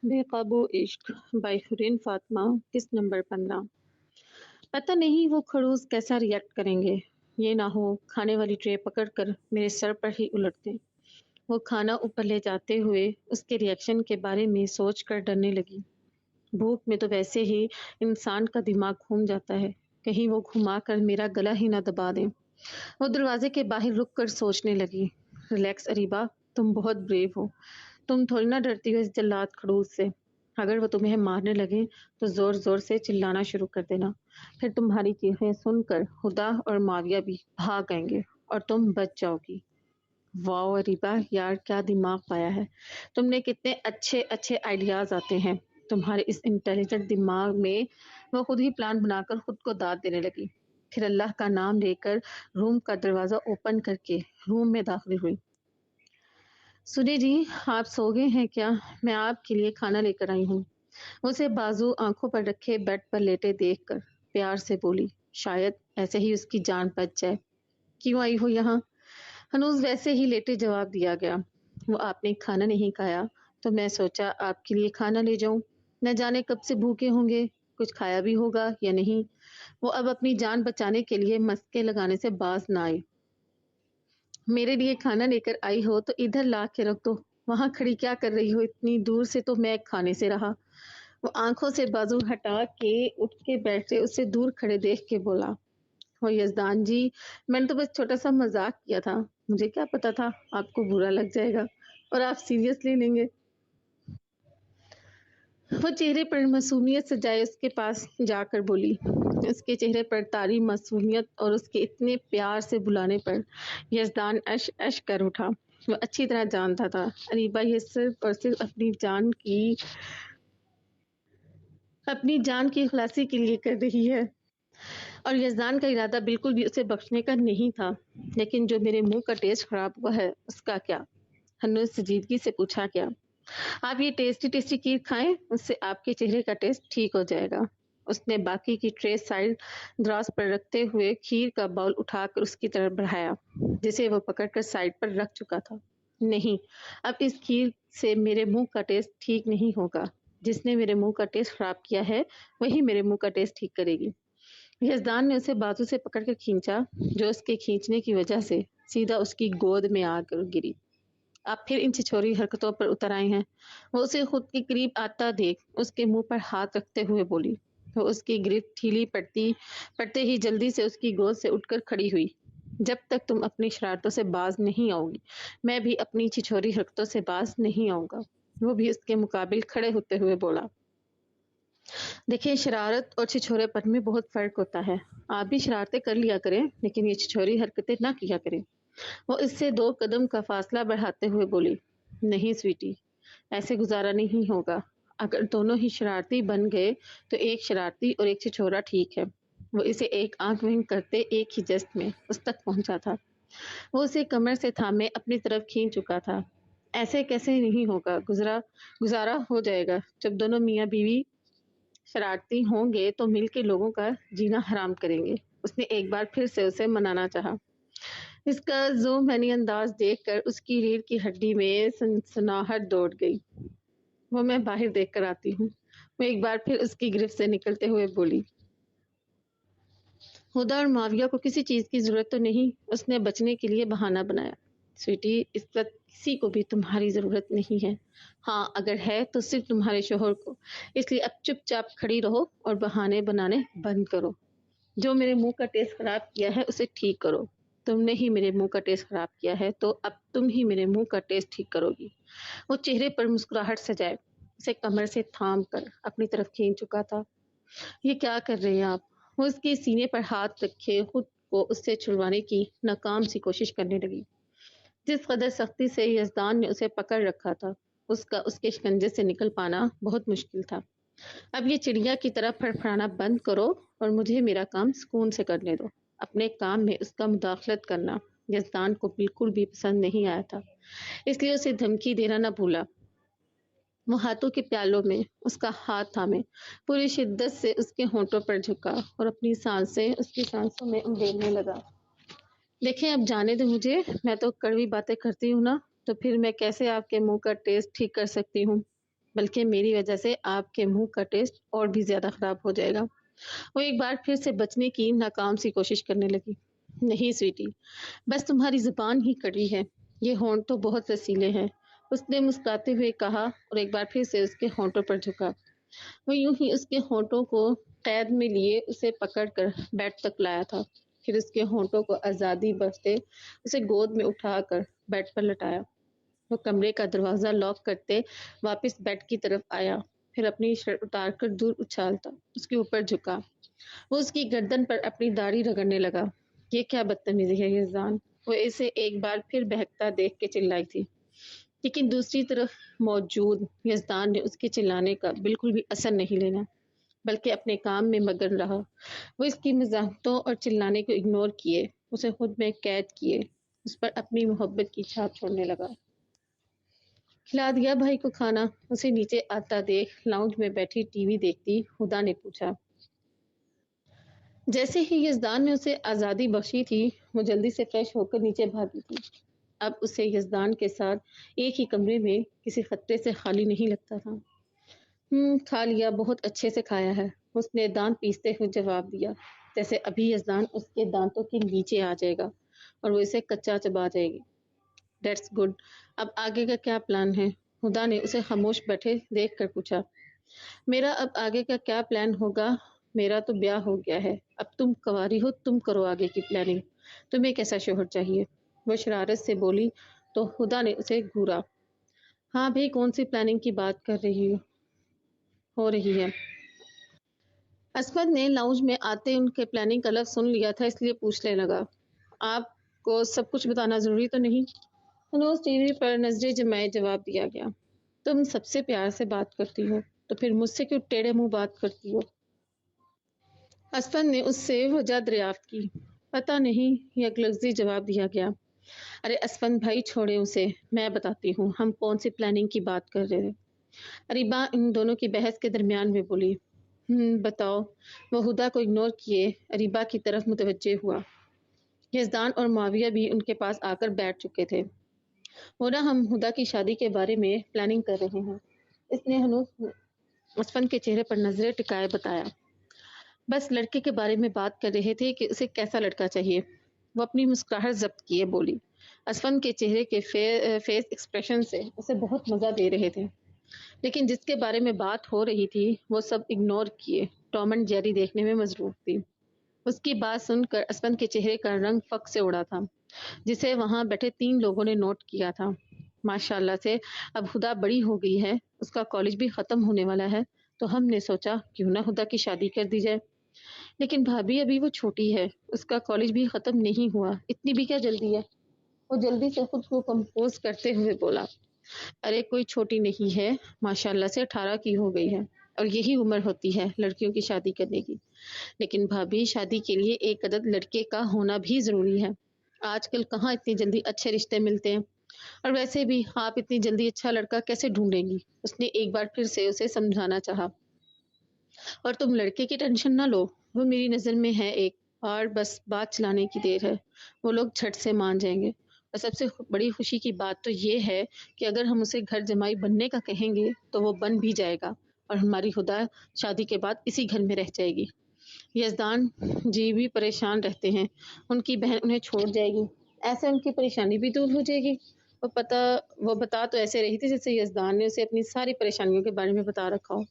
بے قابو عشق بائی فرین فاطمہ کس نمبر 15۔ پتہ نہیں وہ خڑوس کیسا ریئیکٹ کریں گے۔ یہ نہ ہو کھانے والی ٹرے پکڑ کر میرے سر پر ہی الٹ دیں۔ وہ کھانا اوپر لے جاتے ہوئے اس کے ریئیکشن کے بارے میں سوچ کر ڈرنے لگی۔ بھوک میں تو ویسے ہی انسان کا دماغ گھوم جاتا ہے، کہیں وہ گھما کر میرا گلا ہی نہ دبا دیں۔ وہ دروازے کے باہر رک کر سوچنے لگی، ریلیکس اریبہ، تم بہت بریو ہو، تم تھوڑی نہ ڈرتی ہو اس جلاد خڑوس سے۔ اگر وہ تمہیں مارنے لگے تو زور زور سے چلانا شروع کر دینا، پھر تمہاری چیخیں سن کر ہدا اور معاویہ بھی بھاگ آئیں گے اور تم بچ جاؤ گی۔ واو اریبہ، یار کیا دماغ پایا ہے تم نے، کتنے اچھے اچھے آئیڈیاز آتے ہیں تمہارے اس انٹیلیجنٹ دماغ میں۔ وہ خود ہی پلان بنا کر خود کو داد دینے لگی، پھر اللہ کا نام لے کر روم کا دروازہ اوپن کر کے روم میں داخل ہوئی۔ سنیے جی، آپ سو گئے ہیں کیا؟ میں آپ کے لیے کھانا لے کر آئی ہوں۔ اسے بازو آنکھوں پر رکھے بیڈ پر لیٹے دیکھ کر پیار سے بولی، شاید ایسے ہی اس کی جان بچ جائے۔ کیوں آئی ہو یہاں؟ ہنوز ویسے ہی لیٹے جواب دیا گیا، وہ آپ نے کھانا نہیں کھایا تو میں سوچا آپ کے لیے کھانا لے جاؤں، نہ جانے کب سے بھوکے ہوں گے، کچھ کھایا بھی ہوگا یا نہیں۔ وہ اب اپنی جان بچانے کے لیے مسکے لگانے سے باز نہ آئی۔ میرے لیے کھانا لے کر آئی ہو تو ادھر لا کے رکھ دو، وہاں کھڑی کیا کر رہی ہو اتنی دور سے؟ تو میں کھانے سے رہا۔ وہ آنکھوں سے بازو ہٹا کے اٹھ کے بیٹھے اسے دور کھڑے دیکھ کے بولا، وہ یزدان جی، میں نے تو بس چھوٹا سا مذاق کیا تھا، مجھے کیا پتا تھا آپ کو برا لگ جائے گا اور آپ سیریس لے لیں گے۔ وہ چہرے پر معصومیت سجائے اس کے پاس جا کر بولی۔ اس کے چہرے پر طاری معصومیت اور اس کے اتنے پیار سے بلانے پر یزدان اش اش کر اٹھا۔ وہ اچھی طرح جانتا تھا اریبہ یہ صرف اور صرف اپنی جان کی خلاصی کے لیے کر رہی ہے، اور یزدان کا ارادہ بالکل بھی اسے بخشنے کا نہیں تھا۔ لیکن جو میرے منہ کا ٹیسٹ خراب ہوا ہے اس کا کیا؟ ہنوز سجیدگی سے پوچھا، کیا آپ یہ ٹیسٹی ٹیسٹی کھیر کھائیں، اس سے آپ کے چہرے کا ٹیسٹ ٹھیک ہو جائے گا۔ اس نے باقی کی ٹرے سائڈ دراز پر رکھتے ہوئے کھیر کا باؤل اٹھا کر اس کی طرف بڑھایا، جسے وہ پکڑ کر سائڈ پر رکھ چکا تھا۔ نہیں، اب اس کھیر سے میرے منہ کا ٹیسٹ ٹھیک نہیں ہوگا، جس نے میرے منہ کا ٹیسٹ خراب کیا ہے وہی میرے منہ کا ٹیسٹ ٹھیک کرے گی۔ یزدان نے اسے بازو سے پکڑ کر کھینچا، جو اس کے کھینچنے کی وجہ سے سیدھا اس کی گود میں آ کر گری۔ آپ پھر ان چھچوری حرکتوں پر اتر آئے ہیں؟ وہ اسے خود کے قریب آتا دیکھ اس کے منہ پر ہاتھ رکھتے ہوئے بولی۔ وہ اس کی گرفت ڈھیلی پڑتے ہی جلدی سے اس کی گود سے اٹھ کر کھڑی ہوئی۔ جب تک تم اپنی شرارتوں سے باز نہیں آؤ گی، میں بھی اپنی چھچوری حرکتوں سے باز نہیں آؤں گا۔ وہ بھی اس کے مقابل کھڑے ہوتے ہوئے بولا، دیکھیں، شرارت اور چھچورے پن میں بہت فرق ہوتا ہے۔ آپ بھی شرارتیں کر لیا کریں لیکن یہ چھچوری حرکتیں نہ کیا کریں۔ وہ اس سے 2 قدم کا فاصلہ بڑھاتے ہوئے بولی، نہیں سویٹی، ایسے گزارا نہیں ہوگا۔ اگر دونوں ہی شرارتی بن گئے تو ایک شرارتی اور ایک چھچورا ٹھیک ہے۔ وہ اسے ایک آنکھ ونک کرتے ایک ہی جسٹ میں اس تک پہنچا تھا۔ وہ اسے کمر سے تھامے اپنی طرف کھینچ چکا تھا۔ ایسے کیسے نہیں ہوگا، گزارا ہو جائے گا۔ جب دونوں میاں بیوی شرارتی ہوں گے تو مل کے لوگوں کا جینا حرام کریں گے۔ اس نے ایک بار پھر سے اسے منانا چاہا۔ اس کا زوم بھنی انداز دیکھ کر اس کی ریڑھ کی ہڈی میں سنسناہٹ دوڑ گئی۔ وہ میں باہر دیکھ کر آتی ہوں۔ وہ ایک بار پھر اس کی گرفت سے نکلتے ہوئے بولی۔ ہدا اور معاویہ کو کسی چیز کی ضرورت تو نہیں، اس نے بچنے کے لیے بہانہ بنایا۔ سویٹی، اس وقت کسی کو بھی تمہاری ضرورت نہیں ہے، ہاں اگر ہے تو صرف تمہارے شوہر کو، اس لیے اب چپ چاپ کھڑی رہو اور بہانے بنانے بند کرو۔ جو میرے منہ کا ٹیسٹ خراب کیا ہے اسے ٹھیک کرو۔ تم نے ہی میرے منہ کا ٹیسٹ خراب کیا ہے تو اب تم ہی میرے منہ کا ٹیسٹ ٹھیک کرو گی۔ وہ چہرے پر مسکراہٹ سجائے اسے کمر سے تھام کر اپنی طرف کھینچ چکا تھا۔ یہ کیا کر رہے ہیں آپ؟ وہ اس کے سینے پر ہاتھ رکھے خود کو اس سے چھڑوانے کی ناکام سی کوشش کرنے لگی۔ جس قدر سختی سے یزدان نے اسے پکڑ رکھا تھا، اس کے شکنجے سے نکل پانا بہت مشکل تھا۔ اب یہ چڑیا کی طرح پھڑپھڑانا بند کرو اور مجھے میرا کام سکون سے کرنے دو۔ اپنے کام میں اس کا مداخلت کرنا یزدان کو بالکل بھی پسند نہیں آیا تھا، اس لیے اسے دھمکی دینا نہ بھولا۔ وہ ہاتھوں کے پیالوں میں اس کا ہاتھ تھامے پوری شدت سے اس کے ہونٹوں پر جھکا اور اپنی سانسیں اس کی سانسوں میں انڈیلنے لگا۔ دیکھیں، اب جانے دیں مجھے، میں تو کڑوی باتیں کرتی ہوں نا، تو پھر میں کیسے آپ کے منہ کا ٹیسٹ ٹھیک کر سکتی ہوں؟ بلکہ میری وجہ سے آپ کے منہ کا ٹیسٹ اور بھی زیادہ خراب ہو جائے گا۔ وہ ایک بار پھر سے بچنے کی ناکام سی کوشش کرنے لگی۔ نہیں سویٹی، بس تمہاری زبان ہی کڑی ہے، یہ ہونٹ تو بہت رسیلے ہیں، اس نے مسکراتے ہوئے کہا اور ایک بار پھر سے اس کے ہونٹوں پر جھکا۔ وہ یوں ہی اس کے ہونٹوں کو قید میں لیے اسے پکڑ کر بیڈ تک لایا تھا، پھر اس کے ہونٹوں کو آزادی بخشتے اسے گود میں اٹھا کر بیڈ پر لٹایا۔ وہ کمرے کا دروازہ لاک کرتے واپس بیڈ کی طرف آیا، پھر اپنی شرٹ اتار کر دور اچھالتا اس کے اوپر جھکا۔ وہ اس کی گردن پر اپنی داڑھی رگڑنے لگا۔ یہ کیا بدتمیزی ہے یزدان، وہ اسے ایک بار پھر بہکتا دیکھ کے چلائی تھی، لیکن دوسری طرف موجود یزدان نے اس کے چلانے کا بالکل بھی اثر نہیں لینا، بلکہ اپنے کام میں مگن رہا۔ وہ اس کی مزاحمتوں اور چلانے کو اگنور کیے، اسے خود میں قید کیے، اس پر اپنی محبت کی چھاپ چھوڑنے لگا۔ کھلا دیا بھائی کو کھانا؟ اسے نیچے آتا دیکھ لاؤنج میں بیٹھی ٹی وی دیکھتی ہدا نے پوچھا۔ جیسے ہی یزدان نے اسے آزادی بخشی تھی، وہ جلدی سے فریش ہو کر نیچے بھاگی تھی۔ اب اسے یزدان کے ساتھ ایک ہی کمرے میں کسی خطرے سے خالی نہیں لگتا تھا۔ کھا لیا، بہت اچھے سے کھایا ہے، اس نے دانت پیستے ہوئے جواب دیا، جیسے ابھی یزدان اس کے دانتوں کے نیچے آ جائے گا اور وہ اسے کچا چبا جائے گی۔ دیٹس گڈ، اب آگے کا کیا پلان ہے؟ ہدا نے اسے خاموش بیٹھے دیکھ کر پوچھا۔ میرا اب آگے کا کیا پلان ہوگا؟ میرا تو بیاہ ہو گیا ہے، اب تم کنواری ہو، تم کرو آگے کی پلاننگ، تمہیں کیسا شوہر چاہیے؟ وہ شرارت سے بولی تو ہدا نے اسے گھورا۔ ہاں بھائی، کون سی پلاننگ کی بات ہو رہی ہے؟ اسمت نے لاؤنج میں آتے ان کے پلاننگ کا لفظ سن لیا تھا، اس لیے پوچھنے لگا، آپ کو سب کچھ بتانا ضروری تو نہیں؟ ہنوز ٹی وی پر نظریں جمائے جواب دیا گیا۔ تم سب سے پیار سے بات کرتی ہو تو پھر مجھ سے کیوں ٹیڑھے منہ بات کرتی ہو؟ اسفند نے اس سے وجہ دریافت کی۔ پتہ نہیں، یک لفظی جواب دیا گیا۔ ارے اسفند بھائی، چھوڑے اسے، میں بتاتی ہوں ہم کون سی پلاننگ کی بات کر رہے ہیں۔ اریبا ان دونوں کی بحث کے درمیان میں بولی۔ بتاؤ۔ وہ ہدا کو اگنور کیے اریبا کی طرف متوجہ ہوا۔ یزدان اور معاویہ بھی ان کے پاس آ کر بیٹھ چکے تھے۔ وہ نا ہم ہدا کی شادی کے بارے میں پلاننگ کر رہے ہیں، اس نے ہنوز اسفند کے چہرے پر نظریں ٹکائے بتایا۔ بس لڑکے کے بارے میں بات کر رہے تھے کہ اسے کیسا لڑکا چاہیے۔ وہ اپنی مسکراہٹ ضبط کیے بولی۔ اسفند کے چہرے کے فیس ایکسپریشن سے اسے بہت مزہ دے رہے تھے، لیکن جس کے بارے میں بات ہو رہی تھی وہ سب اگنور کیے ٹام اینڈ جیری دیکھنے میں مصروف تھی۔ اس کی بات سن کر اسفند کے چہرے کا رنگ فخر سے اڑا تھا، جسے وہاں بیٹھے 3 لوگوں نے نوٹ کیا تھا۔ ماشاء اللہ سے اب ہدا بڑی ہو گئی ہے، اس کا کالج بھی ختم ہونے والا ہے، تو ہم نے سوچا کیوں نہ ہدا کی شادی کر دی جائے۔ لیکن بھابھی ابھی وہ چھوٹی ہے، اس کا کالج بھی ختم نہیں ہوا، اتنی بھی کیا جلدی ہے؟ وہ جلدی سے خود کو کمپوز کرتے ہوئے بولا۔ ارے کوئی چھوٹی نہیں ہے، ماشاء اللہ سے 18 کی ہو گئی ہے، اور یہی عمر ہوتی ہے لڑکیوں کی شادی کرنے کی۔ لیکن بھابھی، شادی کے لیے ایک عدد لڑکے کا ہونا بھی ضروری ہے، آج کل کہاں اتنی جلدی اچھے رشتے ملتے ہیں، اور ویسے بھی آپ اتنی جلدی اچھا لڑکا کیسے ڈھونڈیں گی؟ اس نے ایک بار پھر سے اسے سمجھانا چاہا۔ اور تم لڑکے کی ٹینشن نہ لو، وہ میری نظر میں ہے ایک، اور بس بات چلانے کی دیر ہے، وہ لوگ جھٹ سے مان جائیں گے۔ اور سب سے بڑی خوشی کی بات تو یہ ہے کہ اگر ہم اسے گھر جمائی بننے کا کہیں گے تو وہ بن بھی جائے گا، اور ہماری ہدا شادی کے بعد اسی گھر میں رہ جائے گی۔ یزدان جی بھی پریشان رہتے ہیں، ان کی بہن انہیں چھوڑ جائے گی، ایسے ان کی پریشانی بھی دور ہو جائے گی۔ وہ بتا تو ایسے رہی تھی جیسے یزدان نے اسے اپنی ساری پریشانیوں کے بارے میں بتا رکھا ہو۔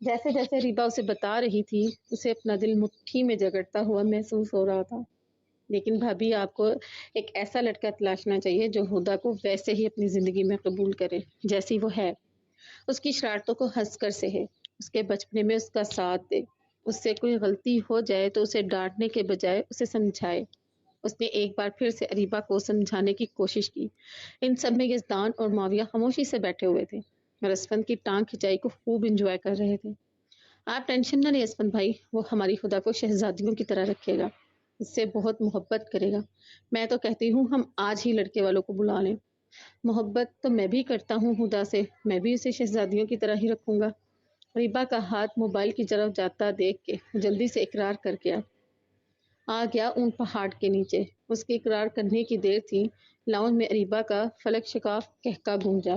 جیسے جیسے ریبا اسے بتا رہی تھی، اسے اپنا دل مٹھی میں جگڑتا ہوا محسوس ہو رہا تھا۔ لیکن بھابھی، آپ کو ایک ایسا لڑکا تلاشنا چاہیے جو ہدا کو ویسے ہی اپنی زندگی میں قبول کرے جیسی وہ ہے، اس کی شرارتوں کو ہنس کر سہے، اس کے بچپنے میں اس کا ساتھ دے، اس سے کوئی غلطی ہو جائے تو اسے ڈانٹنے کے بجائے اسے سمجھائے۔ اس نے ایک بار پھر سے اریبا کو سمجھانے کی کوشش کی۔ ان سب میں یزدان اور معاویہ خاموشی سے بیٹھے ہوئے تھے اور اسفند کی ٹانگ کھچائی کو خوب انجوائے کر رہے تھے۔ آپ ٹینشن نہ لیں اسفند بھائی، وہ ہماری خدا کو شہزادیوں کی طرح رکھے گا، اس سے بہت محبت کرے گا۔ میں تو کہتی ہوں ہم آج ہی لڑکے والوں کو بلا لیں۔ محبت تو میں بھی کرتا ہوں ہدا سے، میں بھی اسے شہزادیوں کی طرح ہی رکھوں گا۔ ریبا کا ہاتھ موبائل کی طرف جاتا دیکھ کے جلدی سے اقرار کر گیا اون پہاڑ کے نیچے۔ اس کے اقرار کرنے کی دیر تھی، لاؤنج میں اریبا کا فلک شکاف کہکا گونجا۔